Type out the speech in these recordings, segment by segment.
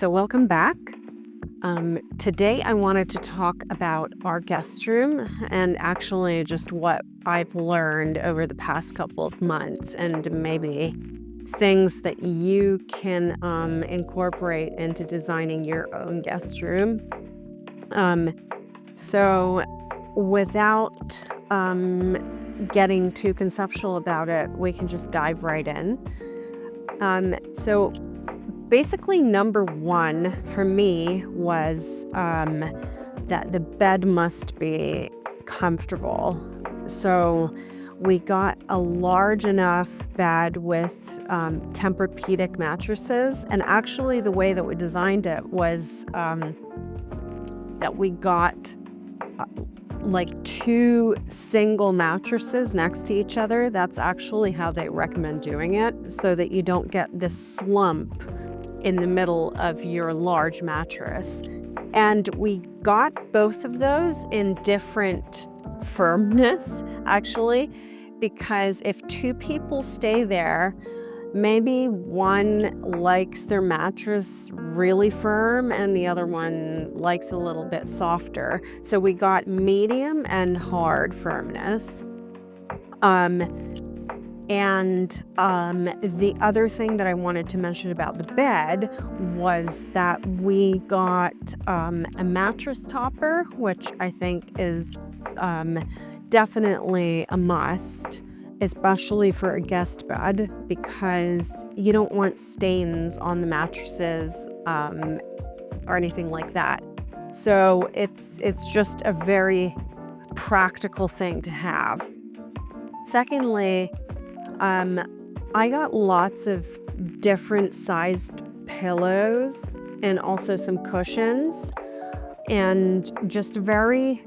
So welcome back. Today I wanted to talk about our guest room and actually just what I've learned over the past couple of months and maybe things that you can incorporate into designing your own guest room. Um, so without getting too conceptual about it, we can just dive right in. So basically, number one for me was that the bed must be comfortable. So we got a large enough bed with Tempur-Pedic mattresses. And actually, the way that we designed it was that we got uh, like two single mattresses next to each other. That's actually how they recommend doing it so that you don't get this slump in the middle of your large mattress. And we got both of those in different firmness, actually, because if two people stay there, maybe one likes their mattress really firm and the other one likes a little bit softer. So we got medium and hard firmness. Um, the other thing that I wanted to mention about the bed was that we got a mattress topper, which I think is definitely a must, especially for a guest bed, because you don't want stains on the mattresses or anything like that. So it's just a very practical thing to have. Secondly, I got lots of different sized pillows and also some cushions and just very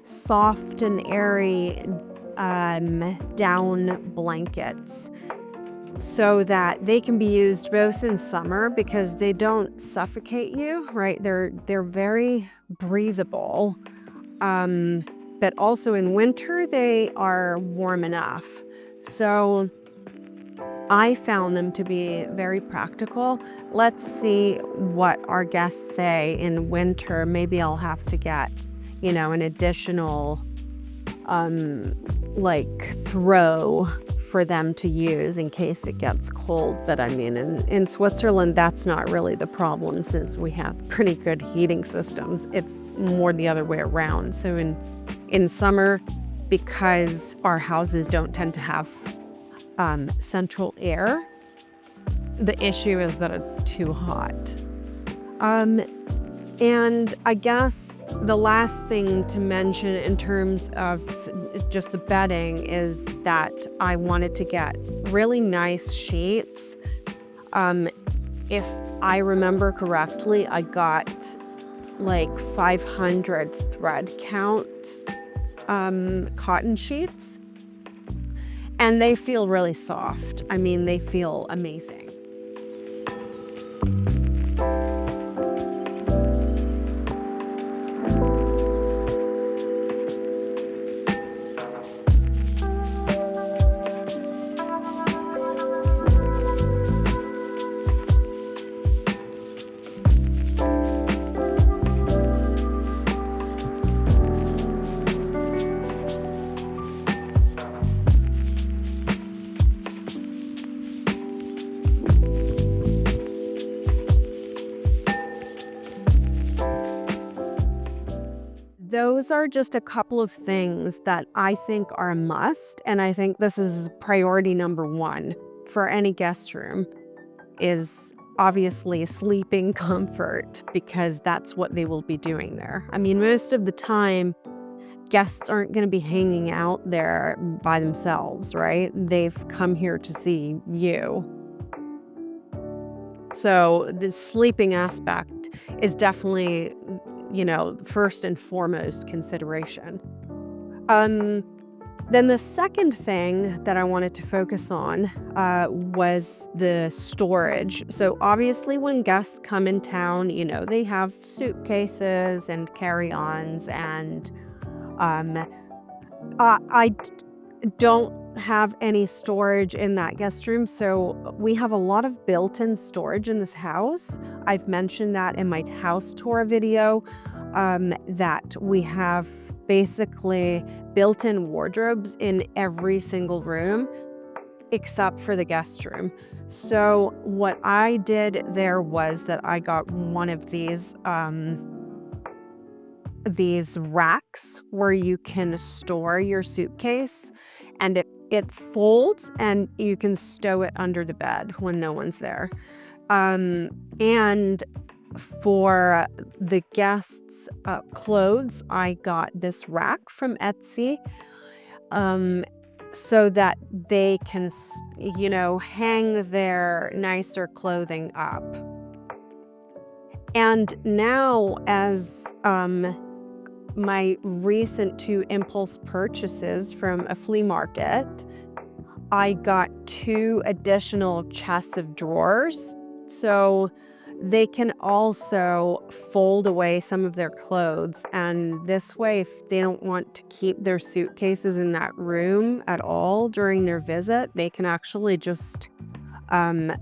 soft and airy down blankets so that they can be used both in summer because they don't suffocate you, right? They're very breathable. But also in winter they are warm enough. So I found them to be very practical. Let's see what our guests say in winter. Maybe I'll have to get, an additional throw for them to use in case it gets cold. But I mean, in Switzerland, that's not really the problem since we have pretty good heating systems. It's more the other way around. So in summer, because our houses don't tend to have central air, the issue is that it's too hot. And I guess the last thing to mention in terms of just the bedding is that I wanted to get really nice sheets. If I remember correctly, I got like 500 thread count cotton sheets, and they feel really soft. I mean, they feel amazing. Those are just a couple of things that I think are a must, and I think this is priority number one for any guest room is obviously sleeping comfort because that's what they will be doing there. I mean, most of the time, guests aren't going to be hanging out there by themselves, right? They've come here to see you. So the sleeping aspect is definitely, first and foremost consideration. Then the second thing that I wanted to focus on was the storage. So obviously when guests come in town, they have suitcases and carry-ons and I don't have any storage in that guest room, so we have a lot of built-in storage in this house. I've mentioned that in my house tour video, that we have basically built-in wardrobes in every single room except for the guest room. So what I did there was that I got one of these racks where you can store your suitcase, and it folds and you can stow it under the bed when no one's there. And for the guests' clothes, I got this rack from Etsy, um, so that they can, hang their nicer clothing up. And now, as my recent 2 impulse purchases from a flea market, I got 2 additional chests of drawers, so they can also fold away some of their clothes, and this way, if they don't want to keep their suitcases in that room at all during their visit, they can actually just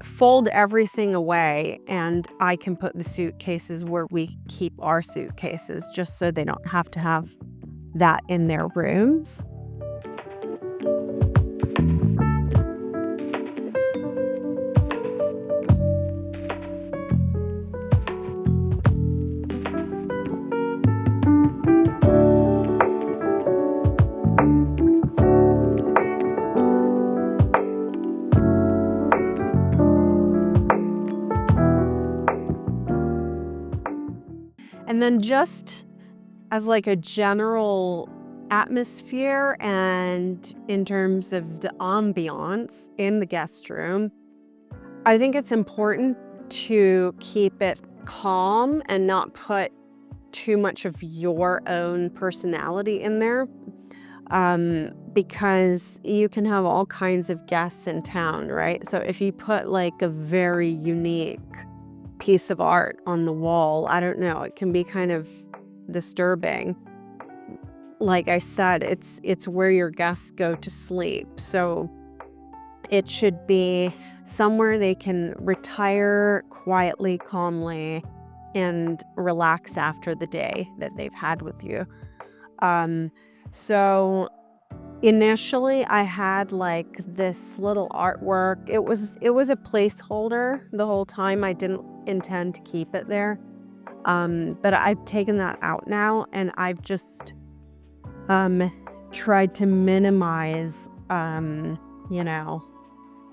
fold everything away, and I can put the suitcases where we keep our suitcases, just so they don't have to have that in their rooms. And then just as like a general atmosphere and in terms of the ambiance in the guest room, I think it's important to keep it calm and not put too much of your own personality in there, because you can have all kinds of guests in town, right? So if you put like a very unique piece of art on the wall, I don't know, it can be kind of disturbing. Like I said, it's where your guests go to sleep. So it should be somewhere they can retire quietly, calmly, and relax after the day that they've had with you. Um, so initially I had like this little artwork. It was a placeholder the whole time. I didn't intend to keep it there. But I've taken that out now, and I've just um tried to minimize you know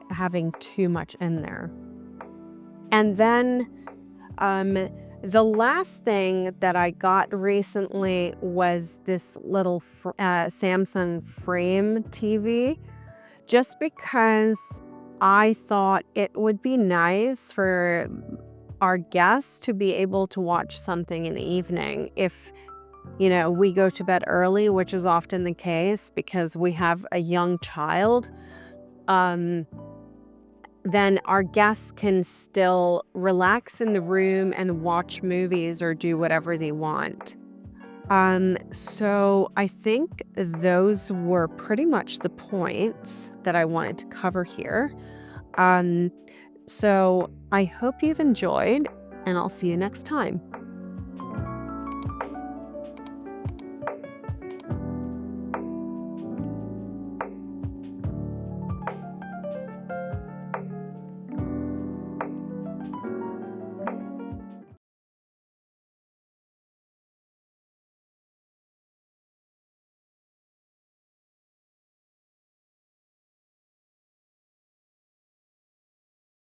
having too much in there. And then the last thing that I got recently was this little Samsung Frame TV, just because I thought it would be nice for our guests to be able to watch something in the evening if, we go to bed early, which is often the case because we have a young child. Um, then our guests can still relax in the room and watch movies or do whatever they want. So I think those were pretty much the points that I wanted to cover here. Um, so I hope you've enjoyed, and I'll see you next time.